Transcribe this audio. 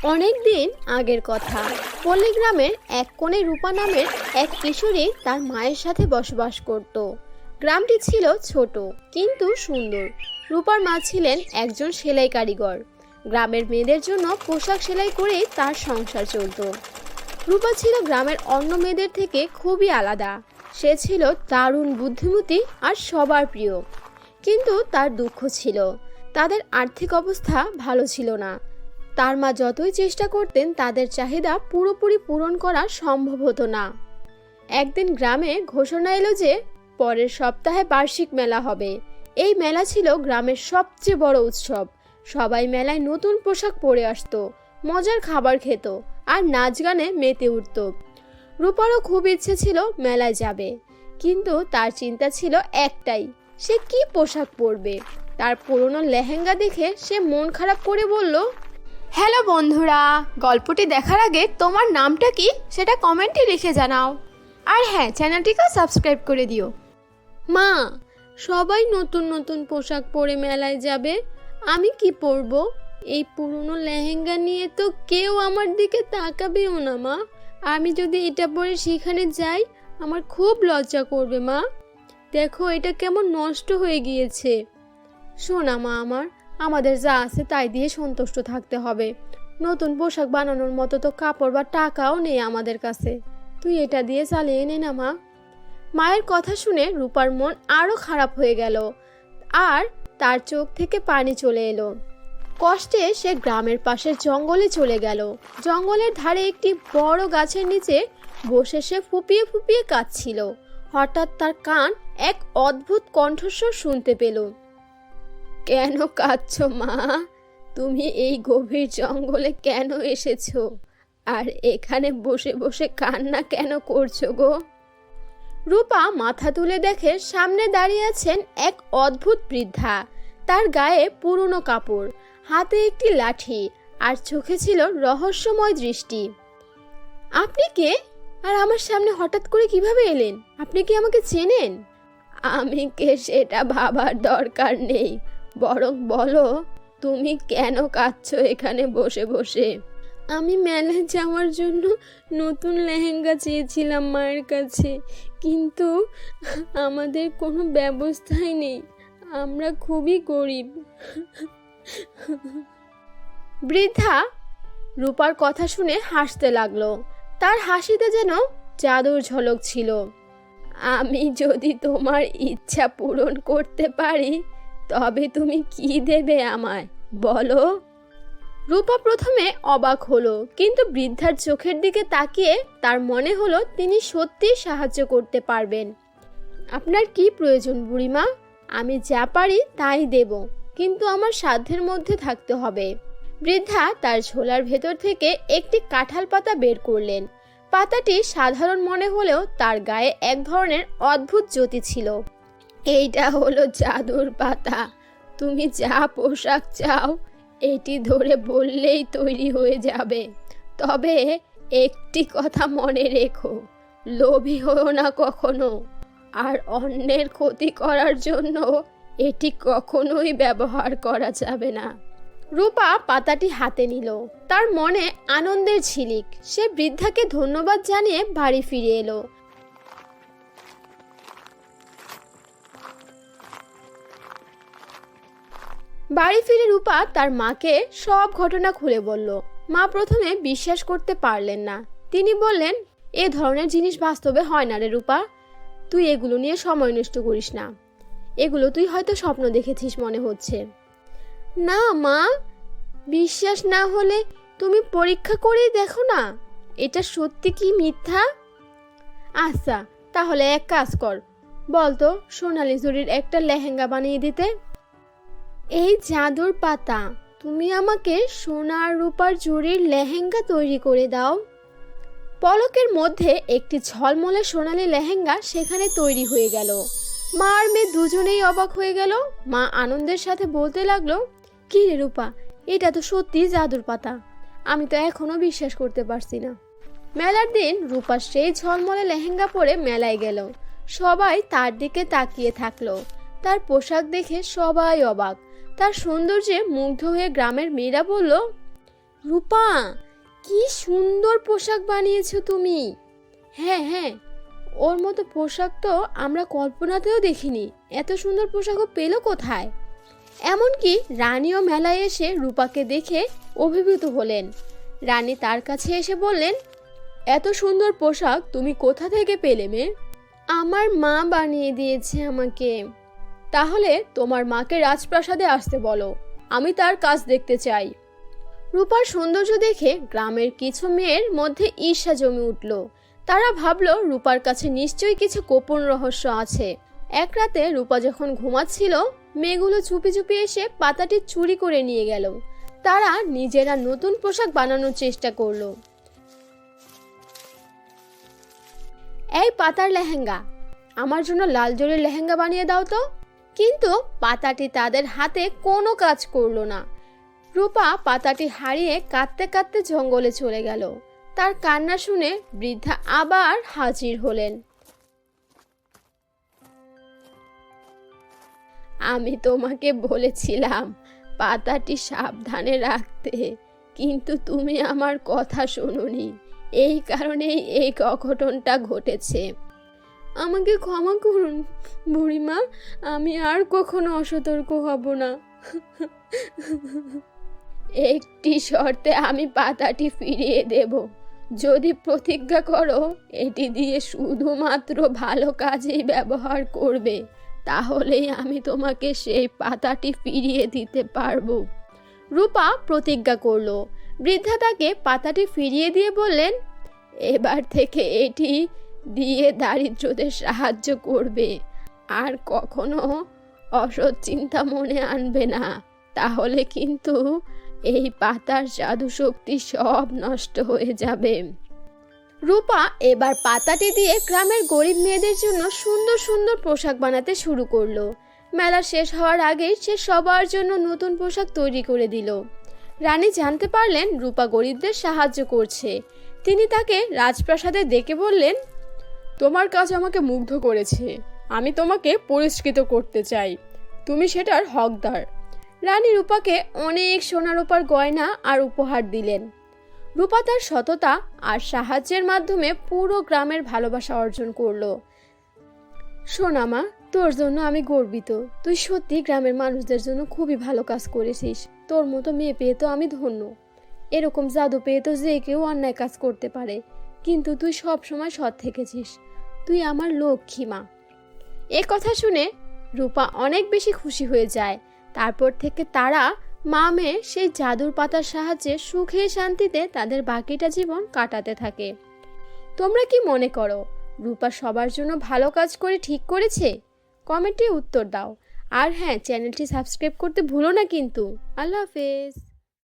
অনেক দিন আগের কথা। পল্লী গ্রামের এক কোণে রূপা নামের এক কিশোরী তার মায়ের সাথে বসবাস করত। গ্রামটি ছিল ছোট কিন্তু সুন্দর। রূপার মা ছিলেন একজন সেলাই কারিগর। গ্রামের মেয়েদের জন্য পোশাক সেলাই করেই তার সংসার চলত। রূপা ছিল গ্রামের অন্য মেয়েদের থেকে খুবই আলাদা। সে ছিল দারুণ বুদ্ধিমতী আর সবার প্রিয়। কিন্তু তার দুঃখ ছিল, তাদের আর্থিক অবস্থা ভালো ছিল না। তার মা যতই চেষ্টা করতেন তাদের চাহিদা পুরোপুরি পূরণ করা সম্ভব হতো না। একদিন গ্রামে ঘোষণা এলো যে পরের সপ্তাহে বার্ষিক মেলা হবে। এই মেলা ছিল গ্রামের সবচেয়ে বড় উৎসব। সবাই মেলায় নতুন পোশাক পরে আসতো, মজার খাবার খেত আর নাচ গানে মেতে উঠত। রূপারও খুব ইচ্ছে ছিল মেলায় যাবে, কিন্তু তার চিন্তা ছিল একটাই, সে কি পোশাক পরবে। তার পুরনো লেহেঙ্গা দেখে সে মন খারাপ করে বলল, হ্যালো বন্ধুরা, গল্পটি দেখার আগে তোমার নামটা কি সেটা কমেন্টে লিখে জানাও। আর হ্যাঁ, চ্যানেলটিকে সাবস্ক্রাইব করে দিও। মা, সবাই নতুন নতুন পোশাক পরে মেলায় যাবে, আমি কি পরব? এই পুরনো লেহেঙ্গা নিয়ে তো কেউ আমার দিকে তাকাবেও না মা। আমি যদি এটা পরে সেখানে যাই, আমার খুব লজ্জা করবে মা। দেখো, এটা কেমন নষ্ট হয়ে গিয়েছে। শোনা মা, আমাদের যা আছে তাই দিয়ে সন্তুষ্ট থাকতে হবে। নতুন পোশাক বানানোর মতো তো কাপড় বা টাকাও নেই আমাদের কাছে। তুই এটা দিয়ে চালিয়ে নে না মা। মায়ের কথা শুনে রূপার মন আরো খারাপ হয়ে গেল আর তার চোখ থেকে পানি চলে এলো। কষ্টে সে গ্রামের পাশের জঙ্গলে চলে গেল। জঙ্গলের ধারে একটি বড় গাছের নিচে বসে সে ফুপিয়ে ফুপিয়ে কাঁদছিল। হঠাৎ তার কান এক অদ্ভুত কণ্ঠস্বর শুনতে পেল। কেন কাঁদছো মা? তুমি এই গভীর জঙ্গলে কেন এসেছো? আর এখানে বসে বসে কান্না কেন করছো গো? রূপা মাথা তুলে দেখে সামনে দাঁড়িয়ে আছেন এক অদ্ভুত বৃদ্ধা। তার গায়ে পুরনো কাপড়, হাতে একটি লাঠি আর চোখে ছিল রহস্যময় দৃষ্টি। আপনি কে? আর আমার সামনে হঠাৎ করে কিভাবে এলেন? আপনি কি আমাকে চেনেন? আমি কে সেটা ভাবার দরকার নেই, বরং বলো তুমি কেন কাঁদছো এখানে বসে বসে? আমি মেলায় যাওয়ার জন্য নতুন লেহেঙ্গা চেয়েছিলাম মায়ের কাছে, কিন্তু আমাদের কোনো ব্যবস্থাই নেই। আমরা খুবই গরিব। বৃদ্ধা রূপার কথা শুনে হাসতে লাগলো। তার হাসিতে যেন জাদুর ঝলক ছিল। আমি যদি তোমার ইচ্ছা পূরণ করতে পারি, তবে তুমি কি দেবে আমায় বলো? রূপা প্রথমে অবাক হলো, কিন্তু বৃদ্ধার চোখের দিকে তাকিয়ে তার মনে হলো তিনি সত্যিই সাহায্য করতে পারবেন। আপনার কি প্রয়োজন বুড়িমা? আমি যা পারি তাই দেব, কিন্তু আমার সাধ্যের মধ্যে থাকতে হবে। বৃদ্ধা তার ঝোলার ভেতর থেকে একটি কাঁঠাল পাতা বের করলেন। পাতাটি সাধারণ মনে হলেও তার গায়ে এক ধরনের অদ্ভুত জ্যোতি ছিল। এইটা হলো জাদুর পাতা। তুমি যা পোশাক চাও এটি ধরে বললেই তৈরি হয়ে যাবে। তবে একটি কথা মনে রেখো, লোভী হও না কখনো, আর অন্যের ক্ষতি করার জন্য এটি কখনোই ব্যবহার করা যাবে না। রূপা পাতাটি হাতে নিল। তার মনে আনন্দের ঝিলিক। সে বৃদ্ধাকে ধন্যবাদ জানিয়ে বাড়ি ফিরে এলো। বাড়ি ফিরে রূপা তার মাকে সব ঘটনা খুলে বলল। মা প্রথমে বিশ্বাস করতে পারলেন না। তিনি বললেন, এ ধরনের জিনিস বাস্তবে হয় না রে রূপা, তুই এগুলো নিয়ে সময় নষ্ট করিস না। এগুলো তুই হয়তো স্বপ্ন দেখেছিস মনে হচ্ছে। না মা, বিশ্বাস না হলে তুমি পরীক্ষা করেই দেখো না, এটা সত্যি কি মিথ্যা। আচ্ছা, তাহলে এক কাজ কর, বলতো সোনালি জরির একটা লেহেঙ্গা বানিয়ে দিতে। এই জাদুর পাতা, তুমি আমাকে সোনা আর রূপার জরির লেহেঙ্গা তৈরি করে দাও। পলকের মধ্যে একটি ঝলমলে সোনালি লেহেঙ্গা সেখানে তৈরি হয়ে গেল। মা আর মেয়ে দুজনেই অবাক হয়ে গেল। মা আনন্দের সাথে বলতে লাগলো, কি রে রূপা, এটা তো সত্যি জাদুর পাতা। আমি তো এখনো বিশ্বাস করতে পারছি না। মেলার দিন রূপা সেই ঝলমলে লেহেঙ্গা পরে মেলায় গেল। সবাই তার দিকে তাকিয়ে থাকলো। তার পোশাক দেখে সবাই অবাক। তার সৌন্দর্যে মুগ্ধ হয়ে গ্রামের মেয়েরা বলল, রূপা, কি সুন্দর পোশাক বানিয়েছো তুমি। হ্যাঁ হ্যাঁ, ওর মতো পোশাক তো আমরা কল্পনাতেও দেখিনি। এত সুন্দর পোশাকও পেল কোথায়? এমনকি রানীও মেলায় এসে রূপাকে দেখে অভিভূত হলেন। রানী তার কাছে এসে বললেন, এত সুন্দর পোশাক তুমি কোথা থেকে পেলে মেয়ে? আমার মা বানিয়ে দিয়েছে আমাকে। তাহলে তোমার মাকে রাজপ্রাসাদে আসতে বলো, আমি তার কাজ দেখতে চাই। রূপার সৌন্দর্য দেখে গ্রামের কিছু মেয়ের মধ্যে ঈর্ষা জমে উঠল। তারা ভাবলো রূপার কাছে নিশ্চয়ই কিছু গোপন রহস্য আছে। এক রাতে রূপা যখন ঘুমাচ্ছিল, মেয়েগুলো চুপি চুপি এসে পাতাটি চুরি করে নিয়ে গেল। তারা নিজেরা নতুন পোশাক বানানোর চেষ্টা করলো। এই পাতার লেহেঙ্গা, আমার জন্য লাল জরির লেহেঙ্গা বানিয়ে দাও তো। কিন্তু পাতাটি তাদের হাতে কোনো কাজ করলো না। রূপা পাতাটি হারিয়ে কাঁদতে কাঁদতে জঙ্গলে চলে গেল। তার কান্না শুনে বৃদ্ধা আবার হাজির হলেন। আমি তোমাকে বলেছিলাম পাতাটি সাবধানে রাখতে, কিন্তু তুমি আমার কথা শোনোনি। এই কারণেই এই অঘটনটা ঘটেছে। আমাকে ক্ষমা করুন বুড়িমা, আমি আর কখনো অসতর্ক হব না। একটি শর্তে আমি পাতাটি ফিরিয়ে দেব, যদি প্রতিজ্ঞা করো এটি দিয়ে শুধুমাত্র ভালো কাজেই ব্যবহার করবে, তাহলেই আমি তোমাকে সেই পাতাটি ফিরিয়ে দিতে পারবো। রূপা প্রতিজ্ঞা করলো। বৃদ্ধা তাকে পাতাটি ফিরিয়ে দিয়ে বললেন, এবার থেকে এটি দিয়ে দারিদ্রদের সাহায্য করবে, আর কখনো অসৎ চিন্তা মনে আনবে না, তাহলে কিন্তু এই পাতার জাদু শক্তি সব নষ্ট হয়ে যাবে। রূপা এবার পাতাটি দিয়ে গ্রামের গরিব মেয়েদের জন্য সুন্দর সুন্দর পোশাক বানাতে শুরু করলো। মেলা শেষ হওয়ার আগেই সে সবার জন্য নতুন পোশাক তৈরি করে দিল। রানী জানতে পারলেন রূপা গরিবদের সাহায্য করছে। তিনি তাকে রাজপ্রাসাদে ডেকে বললেন, তোমার কাজ আমাকে মুগ্ধ করেছে, আমি তোমাকে পুরস্কৃত করতে চাই, তুমি সেটার হকদার। রানী রূপাকে অনেক সোনা রূপার গয়না আর উপহার দিলেন। রূপা তার সততা আর সাহায্যের মাধ্যমে পুরো গ্রামের ভালোবাসা অর্জন করলো। সোনা মা, তোর জন্য আমি গর্বিত। তুই সত্যি গ্রামের মানুষদের জন্য খুবই ভালো কাজ করেছিস। তোর মতো মেয়ে পেয়ে তো আমি ধন্য। এরকম জাদু পেয়ে তো যে কেউ অন্যায় কাজ করতে পারে, কিন্তু তুই সব সময় সৎ থেকেছিস। তুই আমার লক্ষ্মী মা। এ কথা শুনে রূপা অনেক বেশি খুশি হয়ে যায়। তারপর থেকে তারা মা মেয়ে সেই জাদুর পাতার সাহায্যে সুখে শান্তিতে তাদের বাকিটা জীবন কাটাতে থাকে। তোমরা কি মনে করো রূপা সবার জন্য ভালো কাজ করে ঠিক করেছে? কমেন্টে উত্তর দাও। আর হ্যাঁ, চ্যানেলটি সাবস্ক্রাইব করতে ভুলো না কিন্তু। আল্লাহ হাফেজ।